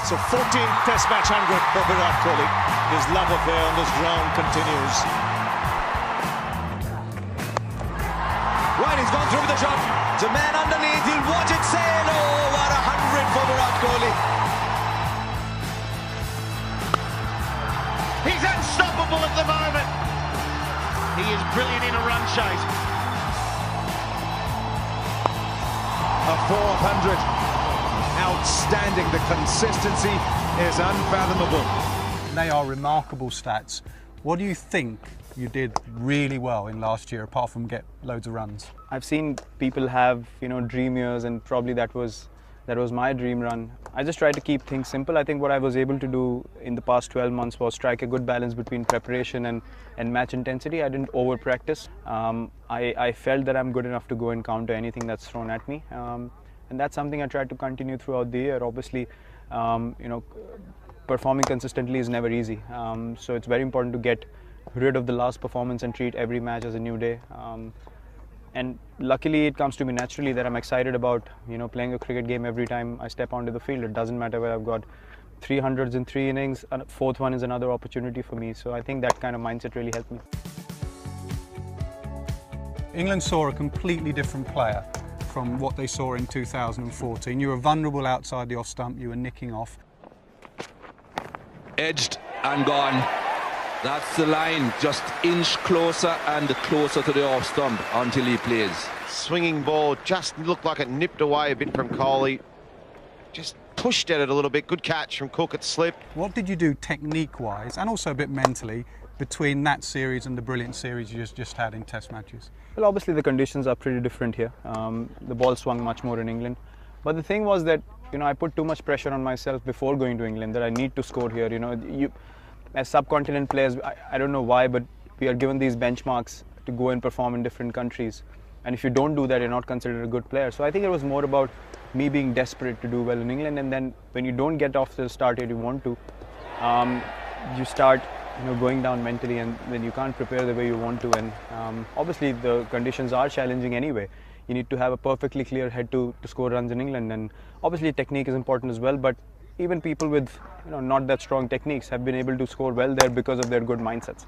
So 14th Test match 100 for Virat Kohli. His love affair on this ground continues. Right, he's gone through with the shot. It's a man underneath. He'll watch it sail. Oh, what a 100 for Virat Kohli. He's unstoppable at the moment. He is brilliant in a run chase. A 400. Outstanding. The consistency is unfathomable. They are remarkable stats. What do you think you did really well in last year, apart from get loads of runs? I've seen people have, dream years, and probably that was my dream run. I just tried to keep things simple. I think what I was able to do in the past 12 months was strike a good balance between preparation and match intensity. I didn't over practice. I felt that I'm good enough to go and counter anything that's thrown at me. And that's something I tried to continue throughout the year. Obviously, performing consistently is never easy. So it's very important to get rid of the last performance and treat every match as a new day. And luckily, it comes to me naturally that I'm excited about playing a cricket game every time I step onto the field. It doesn't matter whether I've got 300s in 3 innings, and a fourth one is another opportunity for me. So I think that kind of mindset really helped me. England saw a completely different player from what they saw in 2014. You were vulnerable outside the off stump, you were nicking off. Edged and gone. That's the line, just inch closer and closer to the off stump until he plays. Swinging ball just looked like it nipped away a bit from Kohli. Just pushed at it a little bit. Good catch from Cook at slip. What did you do technique-wise and also a bit mentally between that series and the brilliant series you just had in Test matches? Well, obviously the conditions are pretty different here. The ball swung much more in England. But the thing was that, I put too much pressure on myself before going to England that I need to score here. As subcontinent players, I don't know why, but we are given these benchmarks to go and perform in different countries. And if you don't do that, you're not considered a good player. So I think it was more about me being desperate to do well in England. And then when you don't get off to the start that you want to, you start going down mentally, and then you can't prepare the way you want to. And obviously the conditions are challenging anyway. You need to have a perfectly clear head to score runs in England, and obviously technique is important as well, but even people with not that strong techniques have been able to score well there because of their good mindsets.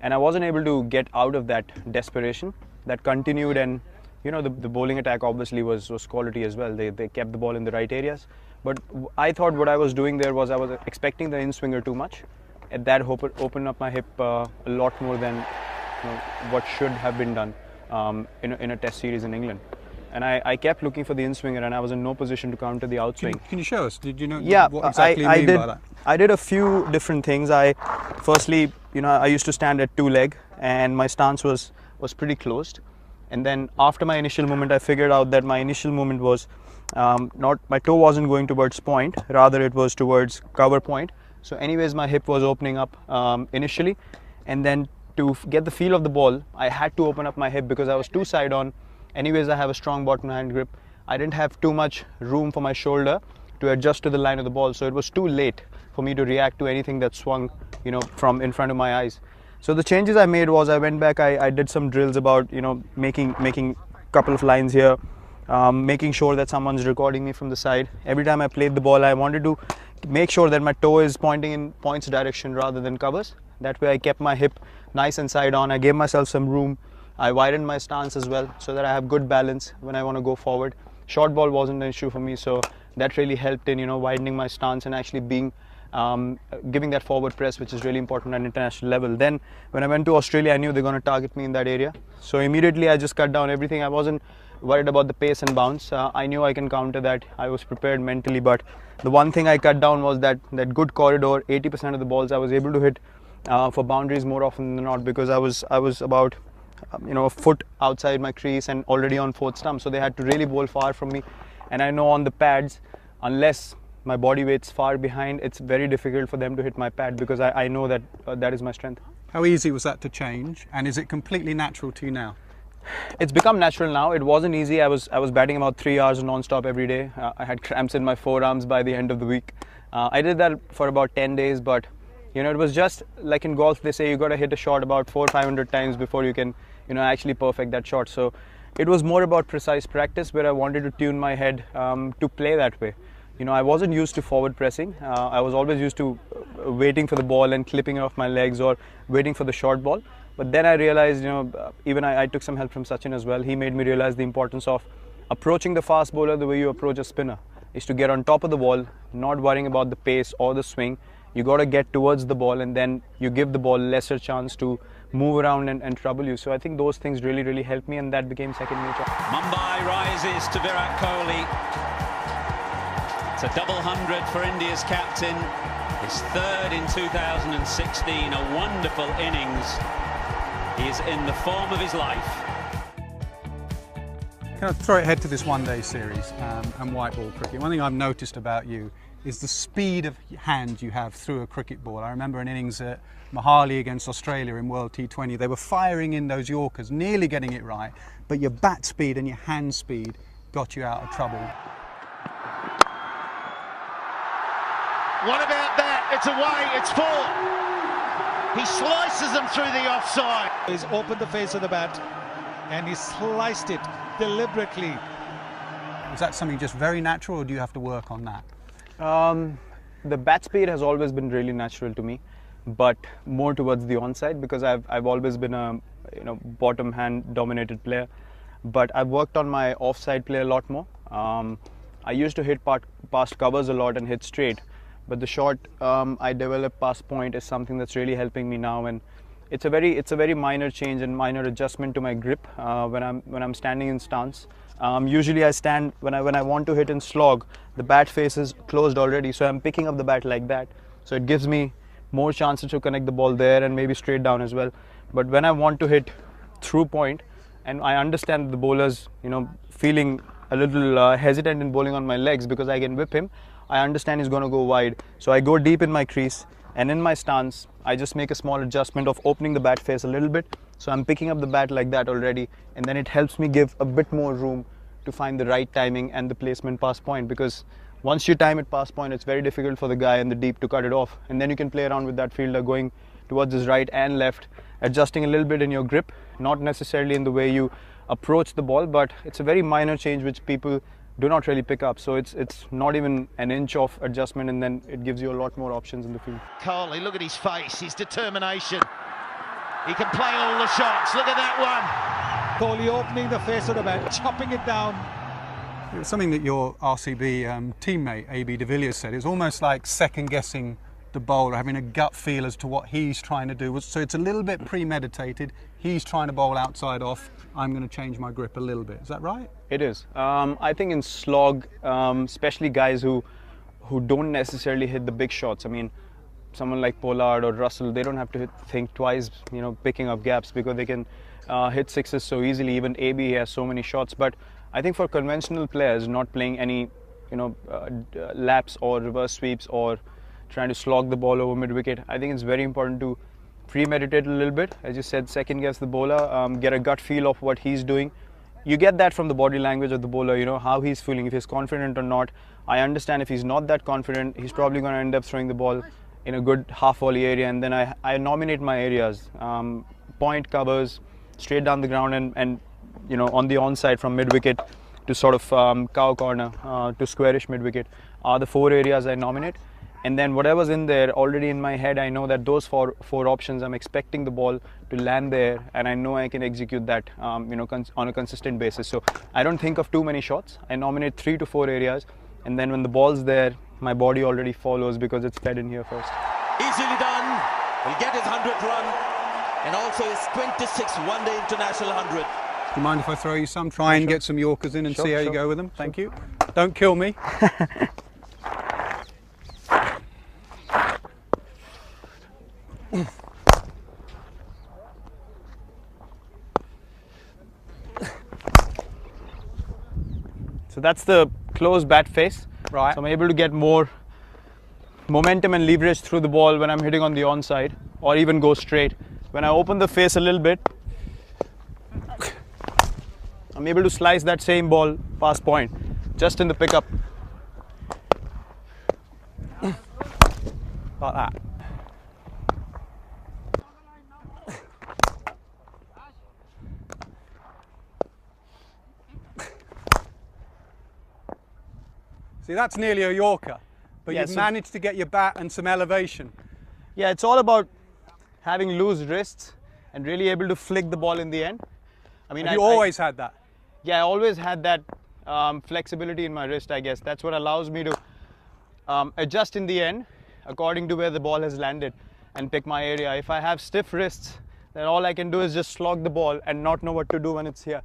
And I wasn't able to get out of that desperation that continued, and the bowling attack obviously was quality as well. They kept the ball in the right areas, but I thought what I was doing there was I was expecting the in-swinger too much. And that opened up my hip a lot more than what should have been done in a test series in England. And I kept looking for the in-swinger, and I was in no position to counter the outswing. Can you show us? Did you know what exactly you mean by that? I did a few different things. Firstly, I used to stand at 2-leg, and my stance was pretty closed. And then after my initial movement, I figured out that my initial movement was my toe wasn't going towards point, rather it was towards cover point. So anyways, my hip was opening up initially, and then to get the feel of the ball, I had to open up my hip because I was too side on. Anyways, I have a strong bottom hand grip. I didn't have too much room for my shoulder to adjust to the line of the ball, so it was too late for me to react to anything that swung, from in front of my eyes. So the changes I made was I went back, I did some drills about, making a couple of lines here, making sure that someone's recording me from the side. Every time I played the ball, I wanted to make sure that my toe is pointing in points direction rather than covers. That way I kept my hip nice and side on. I gave myself some room. I widened my stance as well so that I have good balance when I want to go forward. Short ball wasn't an issue for me, so that really helped in widening my stance and actually giving that forward press, which is really important at international level. Then when I went to Australia, I knew they're going to target me in that area. So immediately I just cut down everything. I wasn't worried about the pace and bounce. I knew I can counter that. I was prepared mentally, but the one thing I cut down was that good corridor. 80% of the balls I was able to hit for boundaries more often than not, because I was about a foot outside my crease and already on fourth stump, so they had to really bowl far from me. And I know on the pads, unless my body weight's far behind, it's very difficult for them to hit my pad, because I know that that is my strength. How easy was that to change, and is it completely natural to you now? It's become natural now. It wasn't easy. I was batting about 3 hours non-stop every day. I had cramps in my forearms by the end of the week. I did that for about 10 days, but it was just like in golf, they say you got to hit a shot about 400 or 500 times before you can actually perfect that shot. So it was more about precise practice, where I wanted to tune my head to play that way. you know, I wasn't used to forward pressing. I was always used to waiting for the ball and clipping it off my legs or waiting for the short ball. But then I realized, you know, even I took some help from Sachin as well. He made me realize the importance of approaching the fast bowler the way you approach a spinner, is to get on top of the ball, not worrying about the pace or the swing. You got to get towards the ball, and then you give the ball lesser chance to move around and trouble you. So I think those things really helped me, and that became second nature. Mumbai rises to Virat Kohli. It's a double 100 for India's captain. His third in 2016, a wonderful innings. He is in the form of his life. Can I throw it ahead to this one-day series and white ball cricket? One thing I've noticed about you is the speed of hand you have through a cricket ball. I remember an innings at Mohali against Australia in World T20. They were firing in those Yorkers, nearly getting it right, but your bat speed and your hand speed got you out of trouble. What about that? It's away, it's 4. He slices them through the offside. He's opened the face of the bat and he sliced it deliberately. Is that something just very natural, or do you have to work on that? The bat speed has always been really natural to me, but more towards the onside, because I've always been a bottom hand dominated player. But I've worked on my offside play a lot more. I used to hit past covers a lot and hit straight, but the shot I developed past point is something that's really helping me now, and it's a very minor change and minor adjustment to my grip when I'm standing in stance. Usually I stand when I want to hit in slog, the bat face is closed already, so I'm picking up the bat like that, so it gives me more chances to connect the ball there and maybe straight down as well. But when I want to hit through point, and I understand the bowler's feeling a little hesitant in bowling on my legs because I can whip him, I understand he's going to go wide, so I go deep in my crease, and in my stance I just make a small adjustment of opening the bat face a little bit, so I'm picking up the bat like that already, and then it helps me give a bit more room to find the right timing and the placement past point, because once you time it past point, it's very difficult for the guy in the deep to cut it off, and then you can play around with that fielder going towards his right and left, adjusting a little bit in your grip, not necessarily in the way you approach the ball, but it's a very minor change which people do not really pick up. So it's not even an inch of adjustment, and then it gives you a lot more options in the field. Kohli, look at his face, his determination. He can play all the shots. Look at that one. Kohli opening the face of the bat, chopping it down. It was something that your RCB teammate AB de Villiers said. It's almost like second guessing the bowler, having a gut feel as to what he's trying to do. So it's a little bit premeditated. He's trying to bowl outside off. I'm going to change my grip a little bit. Is that right? It is. I think in slog, especially guys who don't necessarily hit the big shots. I mean, someone like Pollard or Russell, they don't have to think twice, picking up gaps, because they can hit sixes so easily. Even AB has so many shots. But I think for conventional players, not playing any, laps or reverse sweeps or trying to slog the ball over mid-wicket, I think it's very important to premeditate a little bit. As you said, second guess the bowler, get a gut feel of what he's doing. You get that from the body language of the bowler, how he's feeling, if he's confident or not. I understand if he's not that confident, he's probably going to end up throwing the ball in a good half volley area, and then I nominate my areas, point, covers, straight down the ground, and on the onside from mid-wicket to sort of cow corner to squarish mid-wicket are the 4 areas I nominate. And then whatever's in there, already in my head, I know that those four options, I'm expecting the ball to land there, and I know I can execute that, on a consistent basis. So I don't think of too many shots. I nominate 3 to 4 areas, and then when the ball's there, my body already follows because it's fed in here first. Easily done. He'll get his 100th run, and also his 26th one-day international 100. Do you mind if I throw you some? Try and get some Yorkers in and see how you go with them. Thank you. Don't kill me. So that's the closed bat face. Right. So I'm able to get more momentum and leverage through the ball when I'm hitting on the onside, or even go straight. When I open the face a little bit, I'm able to slice that same ball past point, just in the pickup. Like that. See, that's nearly a Yorker, but Yeah, you've managed to get your bat and some elevation. Yeah, it's all about having loose wrists and really able to flick the ball in the end. I mean, you always had that? Yeah, I always had that flexibility in my wrist, I guess. That's what allows me to adjust in the end according to where the ball has landed and pick my area. If I have stiff wrists, then all I can do is just slog the ball and not know what to do when it's here.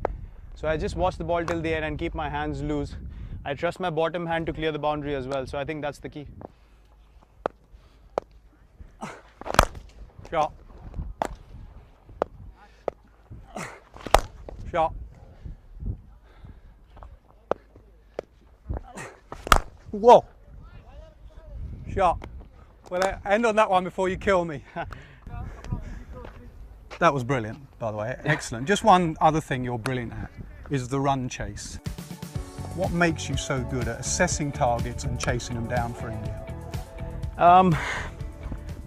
So I just watch the ball till the end and keep my hands loose. I trust my bottom hand to clear the boundary as well. So I think that's the key. Shot. Shot. Whoa. Shot. Well, end on that one before you kill me. That was brilliant, by the way. Excellent. Just one other thing you're brilliant at is the run chase. What makes you so good at assessing targets and chasing them down for India?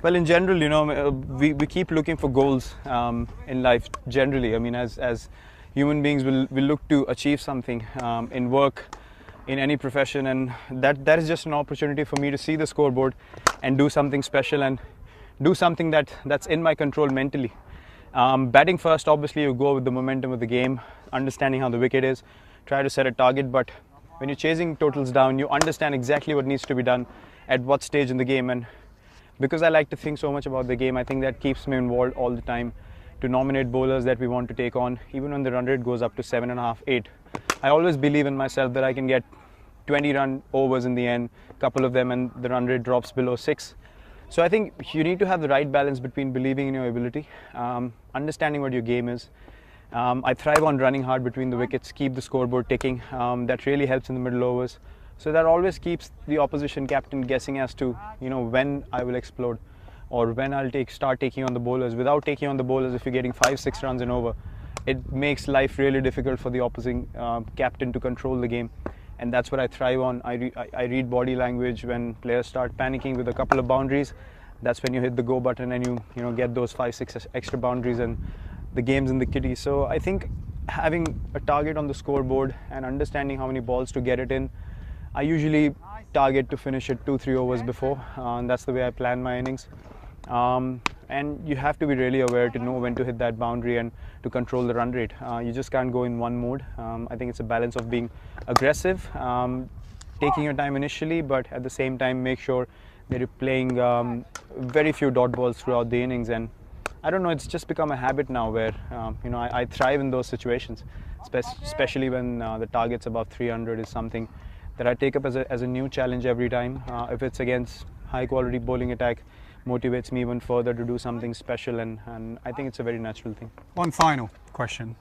Well, in general, you know, we keep looking for goals in life generally. I mean, as human beings, we'll look to achieve something in work, in any profession, and that is just an opportunity for me to see the scoreboard and do something special and do something that's in my control mentally. Batting first, obviously you go with the momentum of the game, understanding how the wicket is, try to set a target, but when you're chasing totals down, you understand exactly what needs to be done at what stage in the game. And because I like to think so much about the game, I think that keeps me involved all the time to nominate bowlers that we want to take on, even when the run rate goes up to 7.5, 8. I always believe in myself that I can get 20 run overs in the end, a couple of them, and the run rate drops below 6. So I think you need to have the right balance between believing in your ability, understanding what your game is. I thrive on running hard between the wickets, keep the scoreboard ticking. That really helps in the middle overs. So that always keeps the opposition captain guessing as to, you know, when I will explode or when I'll start taking on the bowlers. Without taking on the bowlers, if you're getting 5-6 runs and over, it makes life really difficult for the opposing captain to control the game. And that's what I thrive on. I read body language when players start panicking with a couple of boundaries. That's when you hit the go button and you get those 5-6 extra boundaries and the game's in the kitty. So I think having a target on the scoreboard and understanding how many balls to get it in, I usually target to finish it 2-3 overs before. And that's the way I plan my innings. And you have to be really aware to know when to hit that boundary and to control the run rate. You just can't go in one mode. I think it's a balance of being aggressive, taking your time initially, but at the same time make sure that you're playing very few dot balls throughout the innings. And I don't know, it's just become a habit now where I thrive in those situations, especially when the targets above 300 is something that I take up as a new challenge every time. If it's against high quality bowling attack, motivates me even further to do something special, and I think it's a very natural thing. One final question.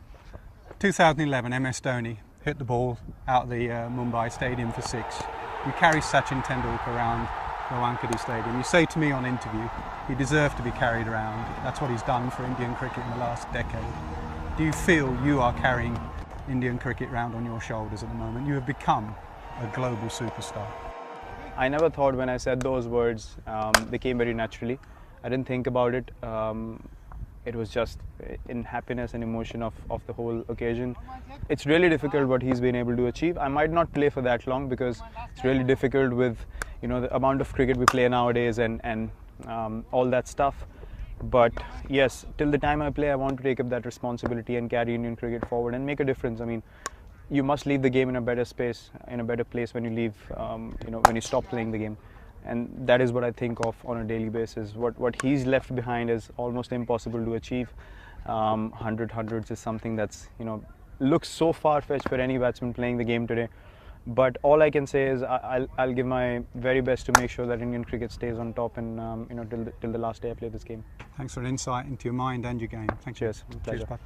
2011, MS Dhoni hit the ball out of the Mumbai Stadium for 6. You carry Sachin Tendulkar around the Wankhede Stadium. You say to me on interview, he deserved to be carried around. That's what he's done for Indian cricket in the last decade. Do you feel you are carrying Indian cricket around on your shoulders at the moment? You have become a global superstar. I never thought when I said those words, they came very naturally. I didn't think about it. It was just in happiness and emotion of the whole occasion. It's really difficult what he's been able to achieve. I might not play for that long because it's really difficult with the amount of cricket we play nowadays and all that stuff. But yes, till the time I play, I want to take up that responsibility and carry Indian cricket forward and make a difference. I mean, you must leave the game in a better space, in a better place when you leave, when you stop playing the game. And that is what I think of on a daily basis. What he's left behind is almost impossible to achieve. 100 hundreds is something that's, looks so far-fetched for any batsman playing the game today. But all I can say is I'll give my very best to make sure that Indian cricket stays on top and till the last day I play this game. Thanks for an insight into your mind and your game. Thanks. Cheers. Cheers, bud.